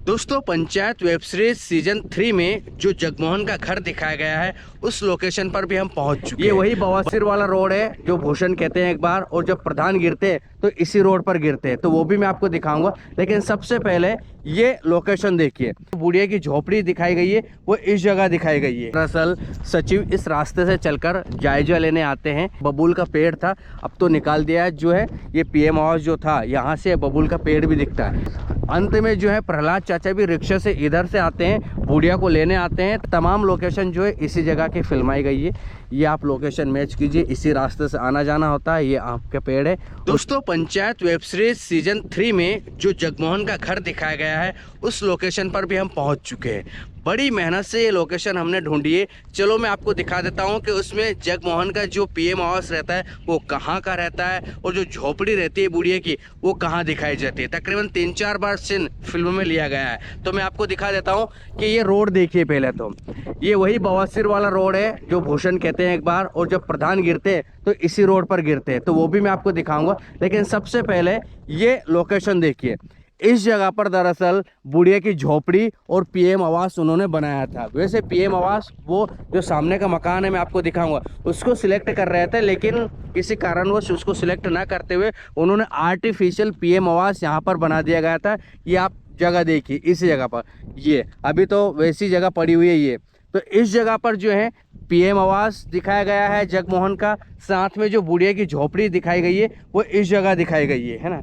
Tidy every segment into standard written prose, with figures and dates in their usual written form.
दोस्तों panchayat web series season 3 में जो जगमोहन का घर दिखाया गया है उस लोकेशन पर भी हम पहुंच चुके हैं। ये वही बवासीर वाला रोड है जो भूषण कहते हैं एक बार, और जब प्रधान गिरते हैं तो इसी रोड पर गिरते हैं, तो वो भी मैं आपको दिखाऊंगा। लेकिन सबसे पहले ये लोकेशन देखिए, बुढ़िया की झोपड़ी दिखाई गई है, वो इस जगह दिखाई गई है। दरअसल सचिव इस रास्ते से चलकर जायजा लेने आते हैं। बबूल का पेड़ था, अब तो निकाल दिया है। जो है ये पीएम आवास जो था, यहाँ से बबूल का पेड़ भी दिखता है। अंत में जो है प्रहलाद चाचा भी रिक्शा से इधर से आते हैं, बुढ़िया को लेने आते हैं। तमाम लोकेशन जो है इसी जगह की फिल्माई गई है। ये आप लोकेशन मैच कीजिए, इसी रास्ते से आना जाना होता है। ये आपका पेड़ है। दोस्तों पंचायत वेब सीरीज सीजन 3 में जो जगमोहन का घर दिखाया गया है उस लोकेशन पर भी हम पहुंच चुके हैं। बड़ी मेहनत से ये लोकेशन हमने ढूंढी है। चलो मैं आपको दिखा देता हूं कि उसमें जगमोहन का जो पीएम आवास रहता है वो कहां का रहता है, और जो झोपड़ी रहती है बुढ़िया की वो कहां दिखाई जाती है। तकरीबन 3-4 बार सीन फिल्म में लिया गया है। तो मैं आपको दिखा देता हूं कि ये रोड देखिए। पहले तो ये वही बवासीर वाला रोड है जो भूषण कहते हैं एक बार, और जब प्रधान गिरते हैं तो इसी रोड पर गिरते हैं, तो वो भी मैं आपको दिखाऊंगा। लेकिन सबसे पहले ये लोकेशन देखिए। इस जगह पर दरअसल बुढ़िया की झोपड़ी और पीएम आवास उन्होंने बनाया था। वैसे पीएम आवास वो जो सामने का मकान है मैं आपको दिखाऊंगा, उसको सिलेक्ट कर रहे थे, लेकिन किसी कारणवश उसको सिलेक्ट ना करते हुए उन्होंने आर्टिफिशियल पीएम आवास यहाँ पर बना दिया गया था। ये आप जगह देखिए, इस जगह पर ये अभी तो वैसी जगह पड़ी हुई है। ये तो इस जगह पर जो है पीएम आवास दिखाया गया है जगमोहन का, साथ में जो बुढ़िया की झोपड़ी दिखाई गई है वो इस जगह दिखाई गई है ना।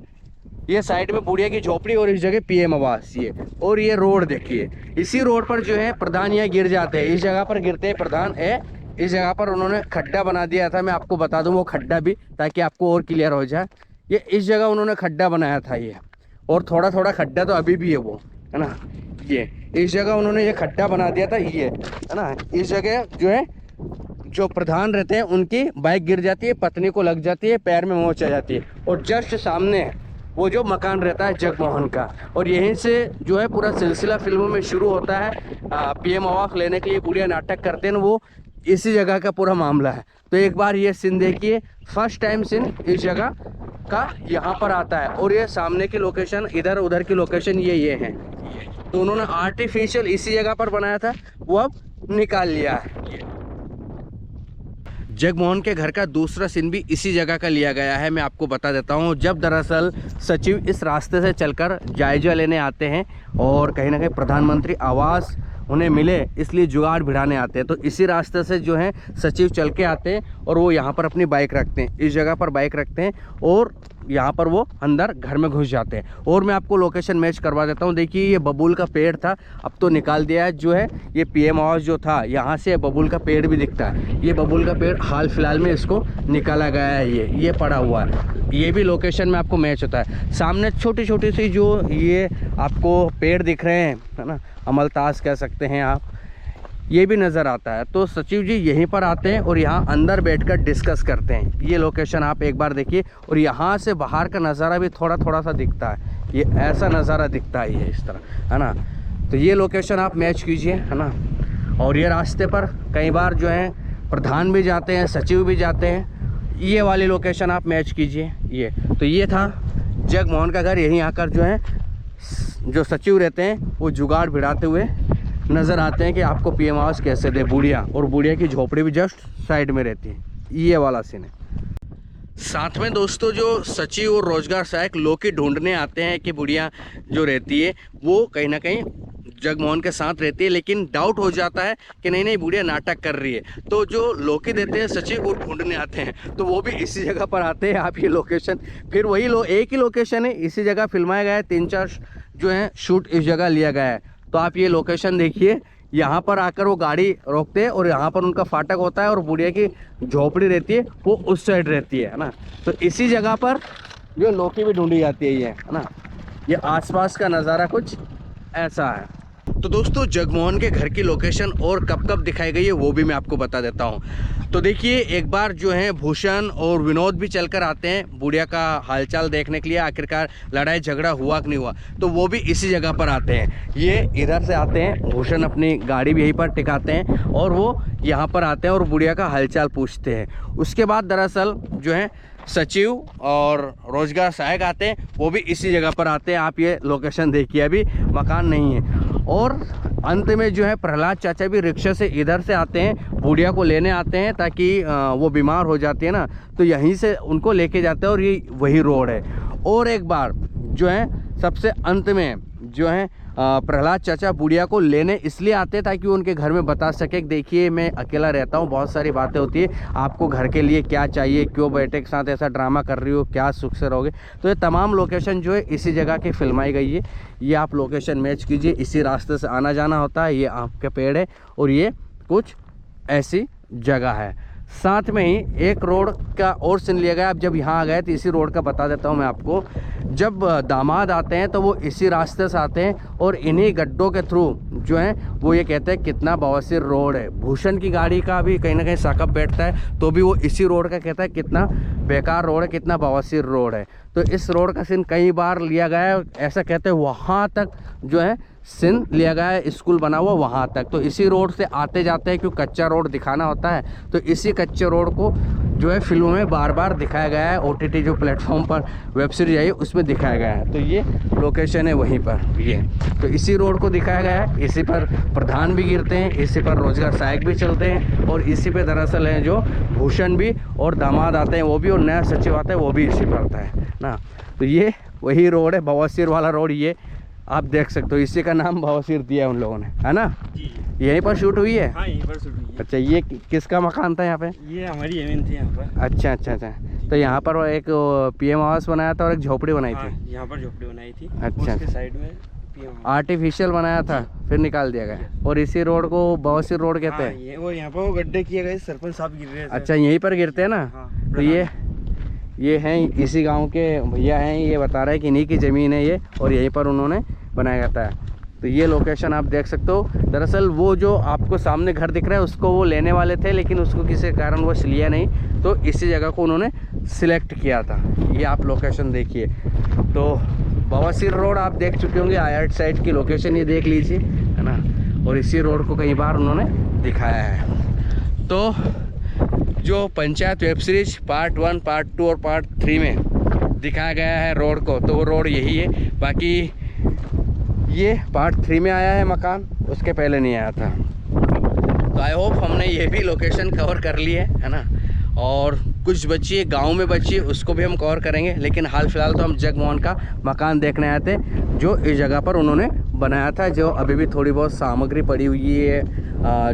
ये साइड में बुढ़िया की झोपड़ी और इस जगह पीएम आवास। ये और ये रोड देखिए, इसी रोड पर जो है प्रधान यहाँ गिर जाते हैं। इस जगह पर गिरते हैं प्रधान है। इस जगह पर उन्होंने खड्डा बना दिया था, मैं आपको बता दूं वो खड्डा भी, ताकि आपको और क्लियर हो जाए। ये इस जगह उन्होंने खड्डा बनाया था ये, और थोड़ा थोड़ा खड्डा तो अभी भी है वो, है ना। ये इस जगह उन्होंने ये खड्डा बना दिया था, ये है ना। इस जगह जो है जो प्रधान रहते हैं उनकी बाइक गिर जाती है, पत्नी को लग जाती है, पैर में मोच आ जाती है, और जस्ट सामने वो जो मकान रहता है जगमोहन का। और यहीं से जो है पूरा सिलसिला फिल्मों में शुरू होता है। पीएम आवास लेने के लिए बुढ़िया नाटक करते हैं, वो इसी जगह का पूरा मामला है। तो एक बार ये सीन देखिए, फर्स्ट टाइम सीन इस जगह का यहाँ पर आता है, और ये सामने की लोकेशन, इधर उधर की लोकेशन ये हैं। तो उन्होंने आर्टिफिशियल इसी जगह पर बनाया था, वो अब निकाल लिया है। जगमोहन के घर का दूसरा सीन भी इसी जगह का लिया गया है, मैं आपको बता देता हूँ। जब दरअसल सचिव इस रास्ते से चलकर जायजा लेने आते हैं, और कहीं ना कहीं प्रधानमंत्री आवास उन्हें मिले इसलिए जुगाड़ भिड़ाने आते हैं, तो इसी रास्ते से जो है सचिव चल के आते हैं, और वो यहाँ पर अपनी बाइक रखते हैं, इस जगह पर बाइक रखते हैं, और यहाँ पर वो अंदर घर में घुस जाते हैं। और मैं आपको लोकेशन मैच करवा देता हूँ। देखिए ये बबूल का पेड़ था, अब तो निकाल दिया है। जो है ये पीएम आवास जो था, यहाँ से बबूल का पेड़ भी दिखता है। ये बबूल का पेड़ हाल फिलहाल में इसको निकाला गया है, ये पड़ा हुआ है। ये भी लोकेशन में आपको मैच होता है। सामने छोटी छोटी सी जो ये आपको पेड़ दिख रहे हैं, है ना, अमलतास कह सकते हैं आप, ये भी नज़र आता है। तो सचिव जी यहीं पर आते हैं और यहाँ अंदर बैठकर डिस्कस करते हैं। ये लोकेशन आप एक बार देखिए, और यहाँ से बाहर का नज़ारा भी थोड़ा थोड़ा सा दिखता है। ये ऐसा नज़ारा दिखता ही है इस तरह, है ना। तो ये लोकेशन आप मैच कीजिए, है ना। और ये रास्ते पर कई बार जो है प्रधान भी जाते हैं, सचिव भी जाते हैं। ये वाली लोकेशन आप मैच कीजिए। ये तो ये था जगमोहन का घर। यहीं आकर जो है जो सचिव रहते हैं वो जुगाड़ भिड़ाते हुए नज़र आते हैं कि आपको पीएम आवास कैसे दे बुढ़िया, और बुढ़िया की झोपड़ी भी जस्ट साइड में रहती है। ये वाला सीन है। साथ में दोस्तों जो सचिव और रोजगार सहायक लोग ढूंढने आते हैं कि बुढ़िया जो रहती है वो कहीं ना कहीं जगमोहन के साथ रहती है, लेकिन डाउट हो जाता है कि नहीं नहीं बुढ़िया नाटक कर रही है। तो जो लोग देते हैं सचिव वो ढूंढने आते हैं, तो वो भी इसी जगह पर आते हैं। आप ये लोकेशन फिर वही एक ही लोकेशन है, इसी जगह फिल्माया गया है। 3-4 जो है शूट इस जगह लिया गया है। तो आप ये लोकेशन देखिए, यहाँ पर आकर वो गाड़ी रोकते हैं, और यहाँ पर उनका फाटक होता है, और बुढ़िया की झोपड़ी रहती है वो उस साइड रहती है ना। तो इसी जगह पर जो लौकी भी ढूंढी जाती है, ये है ना। ये आसपास का नज़ारा कुछ ऐसा है। तो दोस्तों जगमोहन के घर की लोकेशन और कब कब दिखाई गई है वो भी मैं आपको बता देता हूँ। तो देखिए एक बार जो है भूषण और विनोद भी चलकर आते हैं बुढ़िया का हालचाल देखने के लिए, आखिरकार लड़ाई झगड़ा हुआ कि नहीं हुआ। तो वो भी इसी जगह पर आते हैं, ये इधर से आते हैं, भूषण अपनी गाड़ी भी यहीं पर टिकाते हैं और वो यहाँ पर आते हैं और बुढ़िया का हालचाल पूछते हैं। उसके बाद दरअसल जो है सचिव और रोजगार सहायक आते हैं, वो भी इसी जगह पर आते हैं। आप ये लोकेशन देखिए, अभी मकान नहीं है। और अंत में जो है प्रहलाद चाचा भी रिक्शा से इधर से आते हैं, बुढ़िया को लेने आते हैं ताकि वो बीमार हो जाती है ना, तो यहीं से उनको लेके जाते हैं और ये वही रोड है। और एक बार जो है सबसे अंत में जो है प्रहलाद चाचा बुढ़िया को लेने इसलिए आते हैं ताकि वो उनके घर में बता सके कि देखिए मैं अकेला रहता हूँ, बहुत सारी बातें होती है, आपको घर के लिए क्या चाहिए, क्यों बेटे के साथ ऐसा ड्रामा कर रही हो, क्या सुख से रहोगे। तो ये तमाम लोकेशन जो है इसी जगह की फिल्माई गई है। ये आप लोकेशन मैच कीजिए, इसी रास्ते से आना जाना होता है। ये आम के पेड़ है और ये कुछ ऐसी जगह है। साथ में ही एक रोड का और सीन लिया गया। अब जब यहाँ आ गए तो इसी रोड का बता देता हूँ मैं आपको। जब दामाद आते हैं तो वो इसी रास्ते से आते हैं और इन्हीं गड्ढों के थ्रू जो है वो ये कहते हैं कितना बवासीर रोड है। भूषण की गाड़ी का भी कहीं ना कहीं साकब बैठता है तो भी वो इसी रोड का कहता है कितना बेकार रोड है, कितना बवासीर रोड है। तो इस रोड का सीन कई बार लिया गया है। ऐसा कहते हैं वहाँ तक जो है सीन लिया गया है, स्कूल बना हुआ वहाँ तक। तो इसी रोड से आते जाते हैं, क्योंकि कच्चा रोड दिखाना होता है। तो इसी कच्चे रोड को जो है फिल्मों में बार बार दिखाया गया है। OTT जो प्लेटफॉर्म पर वेब सीरीज आई है उसमें दिखाया गया है। तो ये लोकेशन है वहीं पर, ये तो इसी रोड को दिखाया गया है। इसी पर प्रधान भी गिरते हैं, इसी पर रोजगार सहायक भी चलते हैं और इसी पे दरअसल है जो भूषण भी और दामाद आते हैं वो भी, और नया सचिव आता है वो भी इसी पर आता है ना। तो ये वही रोड है, बवासीर वाला रोड। ये आप देख सकते हो, इसी का नाम बवासीर दिया है उन लोगों ने, है ना जी। यहीं पर शूट हुई है? हाँ, यहीं पर शूट हुई है। अच्छा, ये किसका मकान था यहाँ पे? ये हमारी जमीन थी यहाँ पर। अच्छा अच्छा अच्छा। तो यहाँ पर एक PM आवास बनाया था और एक झोपड़ी बनाई थी। यहाँ पर झोपड़ी बनाई थी। अच्छा, उसके साइड में PM आर्टिफिशियल बनाया था फिर निकाल दिया गया। और इसी रोड को बवासीर रोड कहते हैं। और यहाँ पर वो गड्ढे किए गए, सरपंच साहब गिर रहे थे। अच्छा, यहीं पर गिरते हैं ना। तो ये हैं इसी गांव के भैया हैं, ये बता रहे हैं कि इन्हीं की ज़मीन है ये और यहीं पर उन्होंने बनाया जाता है। तो ये लोकेशन आप देख सकते हो। दरअसल वो जो आपको सामने घर दिख रहा है उसको वो लेने वाले थे, लेकिन उसको किसी कारणवश लिया नहीं, तो इसी जगह को उन्होंने सिलेक्ट किया था। ये आप लोकेशन देखिए। तो बवासीर रोड आप देख चुके होंगे, आयट साइड की लोकेशन ये देख लीजिए, है ना। और इसी रोड को कई बार उन्होंने दिखाया है। तो जो panchayat web series part 1, part 2 और पार्ट 3 में दिखाया गया है रोड को, तो वो रोड यही है। बाकी ये पार्ट 3 में आया है मकान, उसके पहले नहीं आया था। तो आई होप हमने ये भी लोकेशन कवर कर ली है ना। और कुछ बची है गाँव में बची है, उसको भी हम कवर करेंगे। लेकिन हाल फिलहाल तो हम जगमोहन का मकान देखने आए थे जो इस जगह पर उन्होंने बनाया था। जो अभी भी थोड़ी बहुत सामग्री पड़ी हुई है,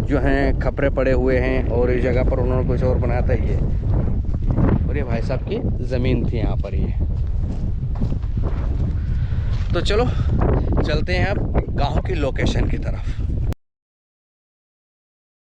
जो हैं खपरे पड़े हुए हैं, और इस जगह पर उन्होंने कुछ और बनाया था ये। और ये भाई साहब की ज़मीन थी यहाँ पर ये। तो चलो चलते हैं अब गांव की लोकेशन की तरफ।